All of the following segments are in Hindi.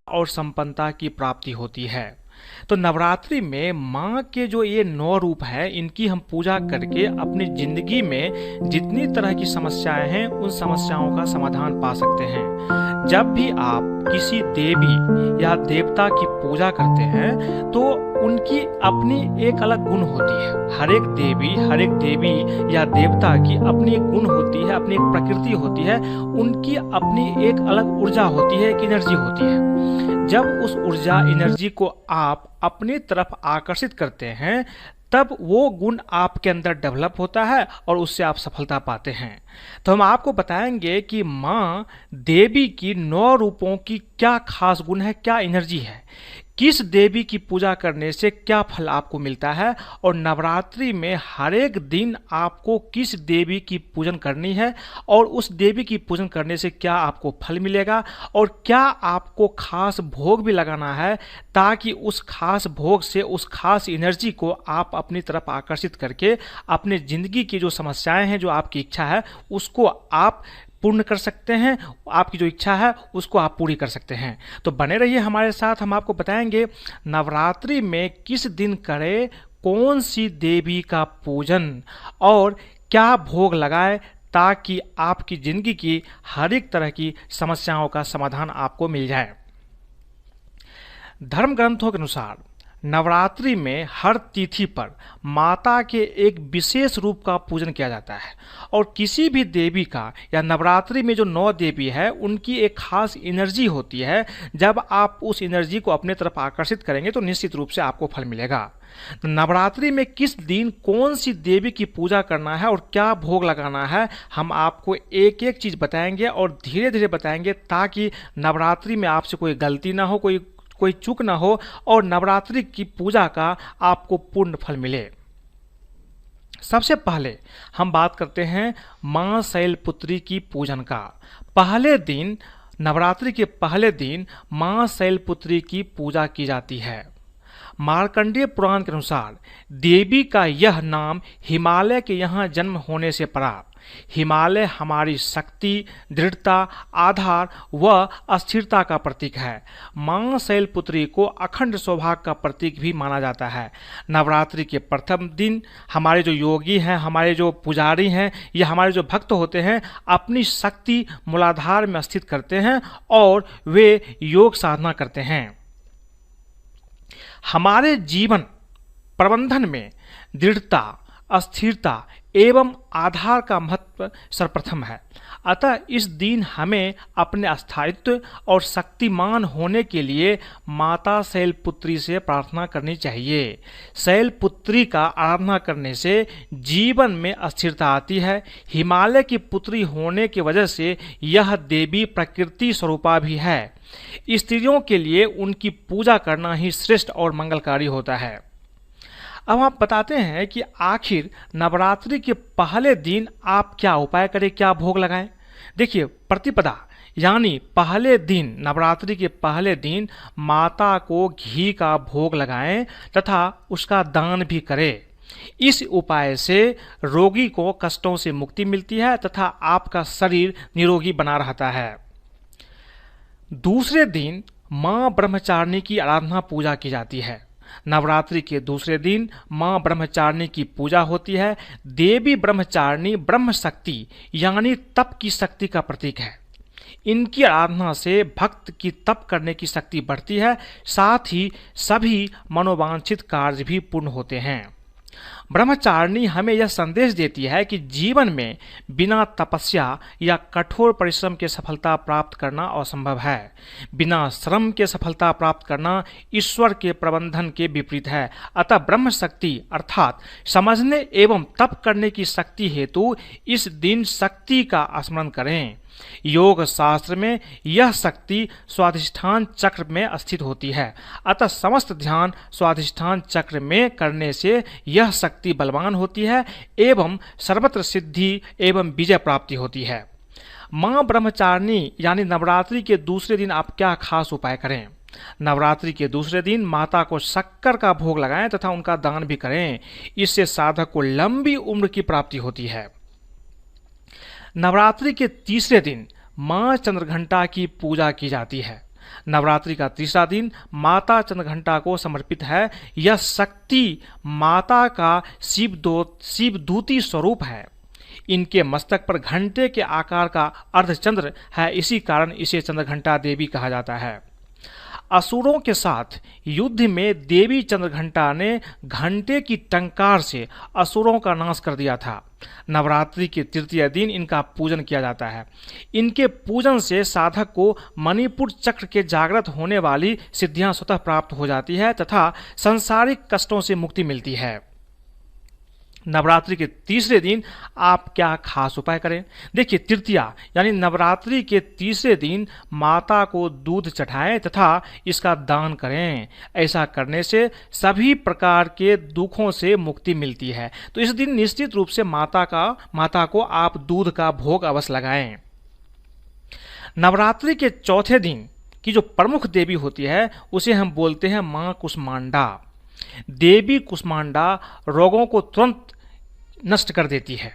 और संपन्नता की प्राप्ति होती है। तो नवरात्रि में माँ के जो ये 9 रूप हैं, इनकी हम पूजा करके अपनी जिंदगी में जितनी तरह की समस्याएं हैं उन समस्याओं का समाधान पा सकते हैं। जब भी आप किसी देवी या देवता की पूजा करते हैं तो उनकी अपनी एक अलग गुण होती है। हर एक देवी या देवता की अपनी एक गुण होती है, अपनी एक प्रकृति होती है, उनकी अपनी एक अलग ऊर्जा होती है, एक एनर्जी होती है। जब उस ऊर्जा एनर्जी को आप अपनी तरफ आकर्षित करते हैं तब वो गुण आपके अंदर डेवलप होता है और उससे आप सफलता पाते हैं। तो हम आपको बताएंगे कि माँ देवी की 9 रूपों की क्या खास गुण है, क्या एनर्जी है, किस देवी की पूजा करने से क्या फल आपको मिलता है, और नवरात्रि में हर एक दिन आपको किस देवी की पूजन करनी है और उस देवी की पूजन करने से क्या आपको फल मिलेगा, और क्या आपको खास भोग भी लगाना है ताकि उस खास भोग से उस खास एनर्जी को आप अपनी तरफ आकर्षित करके अपने जिंदगी की जो समस्याएं हैं, जो आपकी इच्छा है, उसको आप पूर्ण कर सकते हैं। आपकी जो इच्छा है उसको आप पूरी कर सकते हैं। तो बने रहिए हमारे साथ, हम आपको बताएंगे नवरात्रि में किस दिन करें, कौन सी देवी का पूजन और क्या भोग लगाए ताकि आपकी जिंदगी की हर एक तरह की समस्याओं का समाधान आपको मिल जाए। धर्म ग्रंथों के अनुसार नवरात्रि में हर तिथि पर माता के एक विशेष रूप का पूजन किया जाता है और किसी भी देवी का या नवरात्रि में जो 9 देवी है उनकी एक खास एनर्जी होती है। जब आप उस एनर्जी को अपने तरफ आकर्षित करेंगे तो निश्चित रूप से आपको फल मिलेगा। तो नवरात्रि में किस दिन कौन सी देवी की पूजा करना है और क्या भोग लगाना है, हम आपको एक एक चीज़ बताएंगे और धीरे धीरे बताएंगे ताकि नवरात्रि में आपसे कोई गलती ना हो, कोई चूक ना हो और नवरात्रि की पूजा का आपको पूर्ण फल मिले। सबसे पहले हम बात करते हैं मां शैलपुत्री की पूजन का। पहले दिन, नवरात्रि के पहले दिन मां शैलपुत्री की पूजा की जाती है। मार्कंडेय पुराण के अनुसार देवी का यह नाम हिमालय के यहाँ जन्म होने से पड़ा। हिमालय हमारी शक्ति, दृढ़ता, आधार व अस्थिरता का प्रतीक है। मां शैलपुत्री को अखंड सौभाग्य का प्रतीक भी माना जाता है। नवरात्रि के प्रथम दिन हमारे जो योगी हैं, हमारे जो पुजारी हैं या हमारे जो भक्त होते हैं अपनी शक्ति मूलाधार में स्थित करते हैं और वे योग साधना करते हैं। हमारे जीवन प्रबंधन में दृढ़ता, अस्थिरता एवं आधार का महत्व सर्वप्रथम है। अतः इस दिन हमें अपने स्थायित्व और शक्तिमान होने के लिए माता शैलपुत्री से प्रार्थना करनी चाहिए। शैलपुत्री का आराधना करने से जीवन में स्थिरता आती है। हिमालय की पुत्री होने की वजह से यह देवी प्रकृति स्वरूपा भी है। स्त्रियों के लिए उनकी पूजा करना ही श्रेष्ठ और मंगलकारी होता है। अब आप बताते हैं कि आखिर नवरात्रि के पहले दिन आप क्या उपाय करें, क्या भोग लगाएं। देखिए, प्रतिपदा यानी पहले दिन, नवरात्रि के पहले दिन माता को घी का भोग लगाएं तथा उसका दान भी करें। इस उपाय से रोगी को कष्टों से मुक्ति मिलती है तथा आपका शरीर निरोगी बना रहता है। दूसरे दिन मां ब्रह्मचारिणी की आराधना पूजा की जाती है। नवरात्रि के दूसरे दिन मां ब्रह्मचारिणी की पूजा होती है। देवी ब्रह्मचारिणी ब्रह्म शक्ति यानी तप की शक्ति का प्रतीक है। इनकी आराधना से भक्त की तप करने की शक्ति बढ़ती है, साथ ही सभी मनोवांछित कार्य भी पूर्ण होते हैं। ब्रह्मचारिणी हमें यह संदेश देती है कि जीवन में बिना तपस्या या कठोर परिश्रम के सफलता प्राप्त करना असंभव है। बिना श्रम के सफलता प्राप्त करना ईश्वर के प्रबंधन के विपरीत है। अतः ब्रह्म शक्ति अर्थात समझने एवं तप करने की शक्ति हेतु इस दिन शक्ति का स्मरण करें। योग शास्त्र में यह शक्ति स्वाधिष्ठान चक्र में स्थित होती है। अतः समस्त ध्यान स्वाधिष्ठान चक्र में करने से यह शक्ति बलवान होती है एवं सर्वत्र सिद्धि एवं विजय प्राप्ति होती है। मां ब्रह्मचारिणी यानी नवरात्रि के दूसरे दिन आप क्या खास उपाय करें। नवरात्रि के दूसरे दिन माता को शक्कर का भोग लगाएं तथा उनका दान भी करें। इससे साधक को लंबी उम्र की प्राप्ति होती है। नवरात्रि के तीसरे दिन मां चंद्रघंटा की पूजा की जाती है। नवरात्रि का तीसरा दिन माता चंद्रघंटा को समर्पित है। यह शक्ति माता का शिवदूती स्वरूप है। इनके मस्तक पर घंटे के आकार का अर्धचंद्र है, इसी कारण इसे चंद्रघंटा देवी कहा जाता है। असुरों के साथ युद्ध में देवी चंद्रघंटा ने घंटे की टंकार से असुरों का नाश कर दिया था। नवरात्रि के तृतीय दिन इनका पूजन किया जाता है। इनके पूजन से साधक को मणिपुर चक्र के जागृत होने वाली सिद्धियां स्वतः प्राप्त हो जाती है तथा सांसारिक कष्टों से मुक्ति मिलती है। नवरात्रि के तीसरे दिन आप क्या खास उपाय करें? देखिए, तृतीया यानी नवरात्रि के तीसरे दिन माता को दूध चढ़ाएं तथा इसका दान करें। ऐसा करने से सभी प्रकार के दुखों से मुक्ति मिलती है। तो इस दिन निश्चित रूप से माता को आप दूध का भोग अवश्य लगाएं। नवरात्रि के चौथे दिन की जो प्रमुख देवी होती है उसे हम बोलते हैं मां कुष्मांडा। देवी कुष्मांडा रोगों को तुरंत नष्ट कर देती है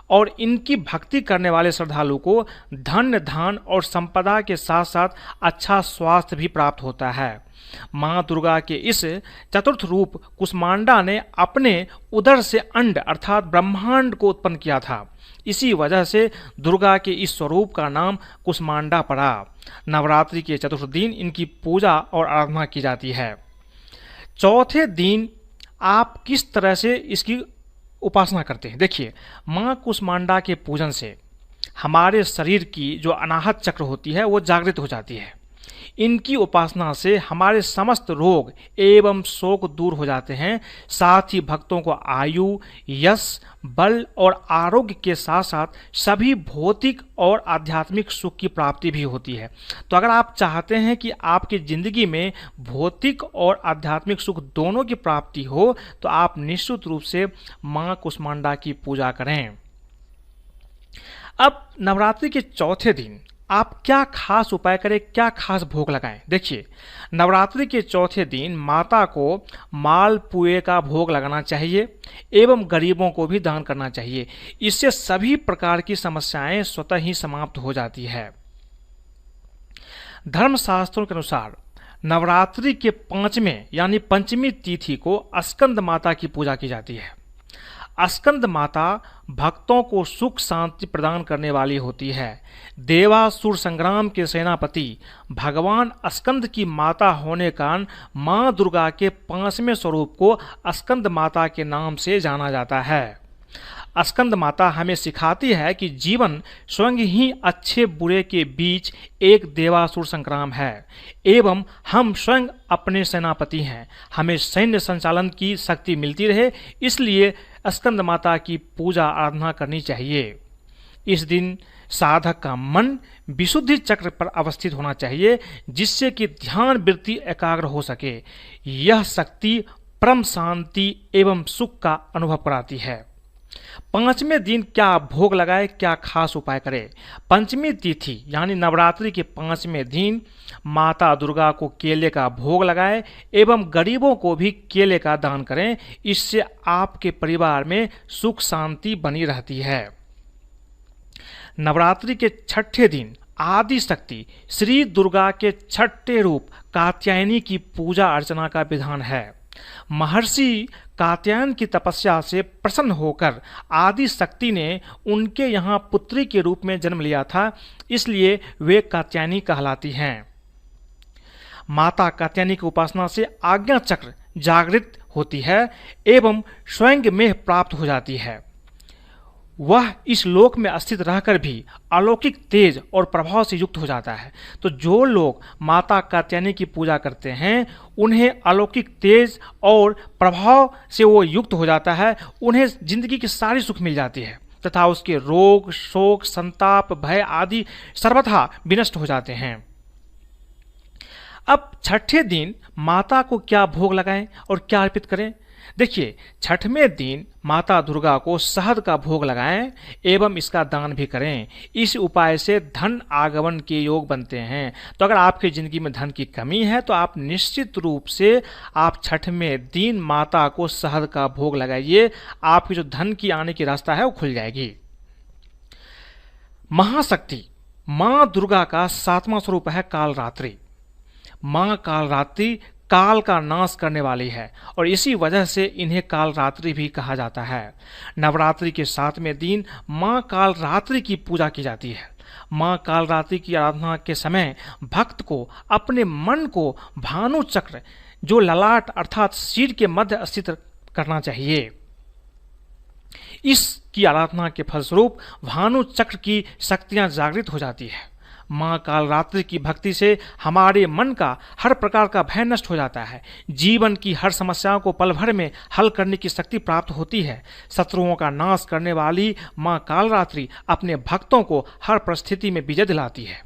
और इनकी भक्ति करने वाले श्रद्धालु को धन धान और संपदा के साथ साथ अच्छा स्वास्थ्य भी प्राप्त होता है। मां दुर्गा के इस चतुर्थ रूप कुष्मांडा ने अपने उदर से अंड अर्थात ब्रह्मांड को उत्पन्न किया था। इसी वजह से दुर्गा के इस स्वरूप का नाम कुष्मांडा पड़ा। नवरात्रि के चतुर्थ दिन इनकी पूजा और आराधना की जाती है। चौथे दिन आप किस तरह से इसकी उपासना करते हैं? देखिए, मां कुष्मांडा के पूजन से हमारे शरीर की जो अनाहत चक्र होती है वो जागृत हो जाती है। इनकी उपासना से हमारे समस्त रोग एवं शोक दूर हो जाते हैं। साथ ही भक्तों को आयु, यश, बल और आरोग्य के साथ साथ सभी भौतिक और आध्यात्मिक सुख की प्राप्ति भी होती है। तो अगर आप चाहते हैं कि आपकी जिंदगी में भौतिक और आध्यात्मिक सुख दोनों की प्राप्ति हो तो आप निश्चित रूप से मां कुष्मांडा की पूजा करें। अब नवरात्रि के चौथे दिन आप क्या खास उपाय करें, क्या खास भोग लगाएं? देखिए, नवरात्रि के चौथे दिन माता को मालपुए का भोग लगाना चाहिए एवं गरीबों को भी दान करना चाहिए। इससे सभी प्रकार की समस्याएं स्वतः ही समाप्त हो जाती है। धर्मशास्त्रों के अनुसार नवरात्रि के पांचवें यानी पंचमी तिथि को स्कंद माता की पूजा की जाती है। स्कंद माता भक्तों को सुख शांति प्रदान करने वाली होती है। देवासुर संग्राम के सेनापति भगवान स्कंद की माता होने का कारण मां दुर्गा के पांचवें स्वरूप को स्कंद माता के नाम से जाना जाता है। स्कंद माता हमें सिखाती है कि जीवन स्वयं ही अच्छे बुरे के बीच एक देवासुर संग्राम है एवं हम स्वयं अपने सेनापति हैं। हमें सैन्य संचालन की शक्ति मिलती रहे, इसलिए स्कंद माता की पूजा आराधना करनी चाहिए। इस दिन साधक का मन विशुद्धि चक्र पर अवस्थित होना चाहिए, जिससे कि ध्यान वृत्ति एकाग्र हो सके। यह शक्ति परम शांति एवं सुख का अनुभव कराती है। पांचवें दिन क्या भोग लगाए, क्या खास उपाय करें? पंचमी तिथि यानी नवरात्रि के पांचवें दिन माता दुर्गा को केले का भोग लगाए एवं गरीबों को भी केले का दान करें। इससे आपके परिवार में सुख शांति बनी रहती है। नवरात्रि के छठे दिन आदि शक्ति श्री दुर्गा के छठे रूप कात्यायनी की पूजा अर्चना का विधान है। महर्षि कात्यायन की तपस्या से प्रसन्न होकर आदि शक्ति ने उनके यहाँ पुत्री के रूप में जन्म लिया था, इसलिए वे कात्यायनी कहलाती हैं। माता कात्यायनी की उपासना से आज्ञा चक्र जागृत होती है एवं स्वयं में प्राप्त हो जाती है। वह इस लोक में स्थित रहकर भी अलौकिक तेज और प्रभाव से युक्त हो जाता है। तो जो लोग माता कात्यायनी की पूजा करते हैं उन्हें अलौकिक तेज और प्रभाव से वो युक्त हो जाता है। उन्हें जिंदगी की सारी सुख मिल जाती है तथा उसके रोग, शोक, संताप, भय आदि सर्वथा विनष्ट हो जाते हैं। अब छठे दिन माता को क्या भोग लगाएं और क्या अर्पित करें? देखिए, छठवें दिन माता दुर्गा को शहद का भोग लगाएं एवं इसका दान भी करें। इस उपाय से धन आगमन के योग बनते हैं। तो अगर आपकी जिंदगी में धन की कमी है तो आप निश्चित रूप से आप छठवें दिन माता को शहद का भोग लगाइए। आपकी जो धन की आने की रास्ता है वो खुल जाएगी। महाशक्ति मां दुर्गा का सातवां स्वरूप है कालरात्रि। माँ कालरात्रि काल का नाश करने वाली है और इसी वजह से इन्हें कालरात्रि भी कहा जाता है। नवरात्रि के 7वें दिन माँ कालरात्रि की पूजा की जाती है। माँ कालरात्रि की आराधना के समय भक्त को अपने मन को भानु चक्र जो ललाट अर्थात सिर के मध्य स्थित करना चाहिए। इसकी आराधना के फलस्वरूप भानु चक्र की शक्तियां जागृत हो जाती है। माँ कालरात्रि की भक्ति से हमारे मन का हर प्रकार का भय नष्ट हो जाता है। जीवन की हर समस्याओं को पल भर में हल करने की शक्ति प्राप्त होती है। शत्रुओं का नाश करने वाली माँ कालरात्रि अपने भक्तों को हर परिस्थिति में विजय दिलाती है।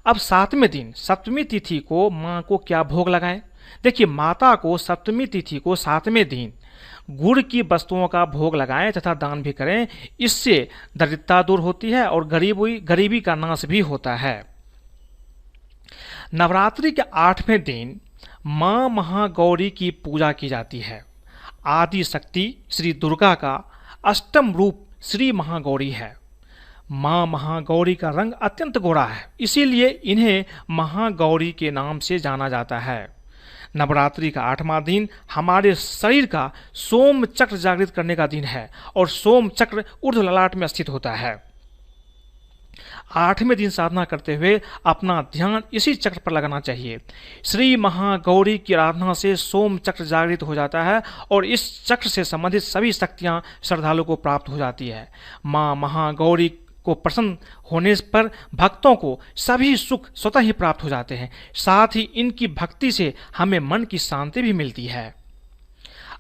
अब 7वें दिन सप्तमी तिथि को माँ को क्या भोग लगाएं? देखिए, माता को सप्तमी तिथि को 7वें दिन गुड़ की वस्तुओं का भोग लगाएं तथा दान भी करें। इससे दरिद्रता दूर होती है और गरीबी का नाश भी होता है। नवरात्रि के 8वें दिन मां महागौरी की पूजा की जाती है। आदि शक्ति श्री दुर्गा का अष्टम रूप श्री महागौरी है। मां महागौरी का रंग अत्यंत गोरा है, इसीलिए इन्हें महागौरी के नाम से जाना जाता है। नवरात्रि का 8वां दिन हमारे शरीर का सोम चक्र जागृत करने का दिन है और सोम चक्र ऊर्ध्व ललाट में स्थित होता है। 8वें दिन साधना करते हुए अपना ध्यान इसी चक्र पर लगाना चाहिए। श्री महागौरी की आराधना से सोम चक्र जागृत हो जाता है और इस चक्र से संबंधित सभी शक्तियां श्रद्धालु को प्राप्त हो जाती है। मां महागौरी को प्रसन्न होने पर भक्तों को सभी सुख स्वतः ही प्राप्त हो जाते हैं। साथ ही इनकी भक्ति से हमें मन की शांति भी मिलती है।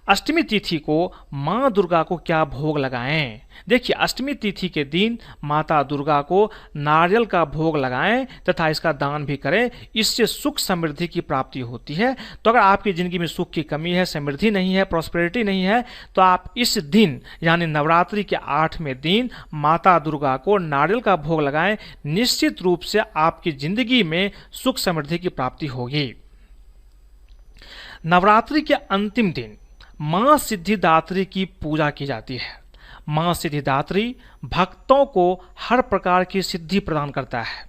अष्टमी तिथि को माँ दुर्गा को क्या भोग लगाएं? देखिए, अष्टमी तिथि के दिन माता दुर्गा को नारियल का भोग लगाएं तथा इसका दान भी करें। इससे सुख समृद्धि की प्राप्ति होती है। तो अगर आपकी जिंदगी में सुख की कमी है, समृद्धि नहीं है, प्रॉस्पेरिटी नहीं है, तो आप इस दिन यानी नवरात्रि के 8वें दिन माता दुर्गा को नारियल का भोग लगाएं। निश्चित रूप से आपकी जिंदगी में सुख समृद्धि की प्राप्ति होगी। नवरात्रि के अंतिम दिन मां सिद्धिदात्री की पूजा की जाती है। मां सिद्धिदात्री भक्तों को हर प्रकार की सिद्धि प्रदान करता है।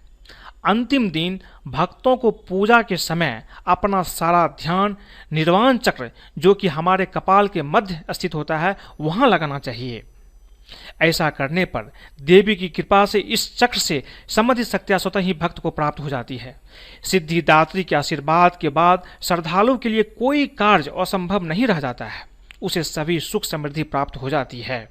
अंतिम दिन भक्तों को पूजा के समय अपना सारा ध्यान निर्वाण चक्र जो कि हमारे कपाल के मध्य स्थित होता है वहां लगाना चाहिए। ऐसा करने पर देवी की कृपा से इस चक्र से संबंधित शक्तियां स्वतः ही भक्त को प्राप्त हो जाती है। सिद्धिदात्री के आशीर्वाद के बाद श्रद्धालु के लिए कोई कार्य असंभव नहीं रह जाता है, उसे सभी सुख समृद्धि प्राप्त हो जाती है।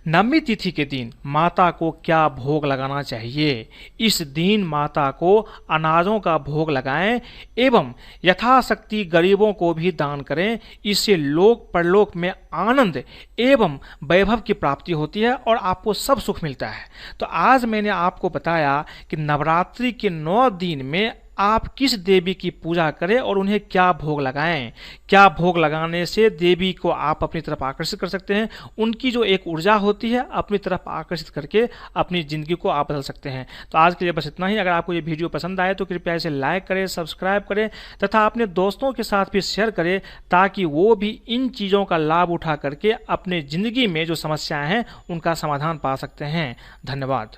नवमी तिथि के दिन माता को क्या भोग लगाना चाहिए? इस दिन माता को अनाजों का भोग लगाएं एवं यथाशक्ति गरीबों को भी दान करें। इससे लोक परलोक में आनंद एवं वैभव की प्राप्ति होती है और आपको सब सुख मिलता है। तो आज मैंने आपको बताया कि नवरात्रि के 9 दिन में आप किस देवी की पूजा करें और उन्हें क्या भोग लगाएं। क्या भोग लगाने से देवी को आप अपनी तरफ आकर्षित कर सकते हैं। उनकी जो एक ऊर्जा होती है अपनी तरफ आकर्षित करके अपनी ज़िंदगी को आप बदल सकते हैं। तो आज के लिए बस इतना ही। अगर आपको ये वीडियो पसंद आए तो कृपया इसे लाइक करें, सब्सक्राइब करें तथा अपने दोस्तों के साथ भी शेयर करें ताकि वो भी इन चीज़ों का लाभ उठा करके अपने ज़िंदगी में जो समस्याएँ हैं उनका समाधान पा सकते हैं। धन्यवाद।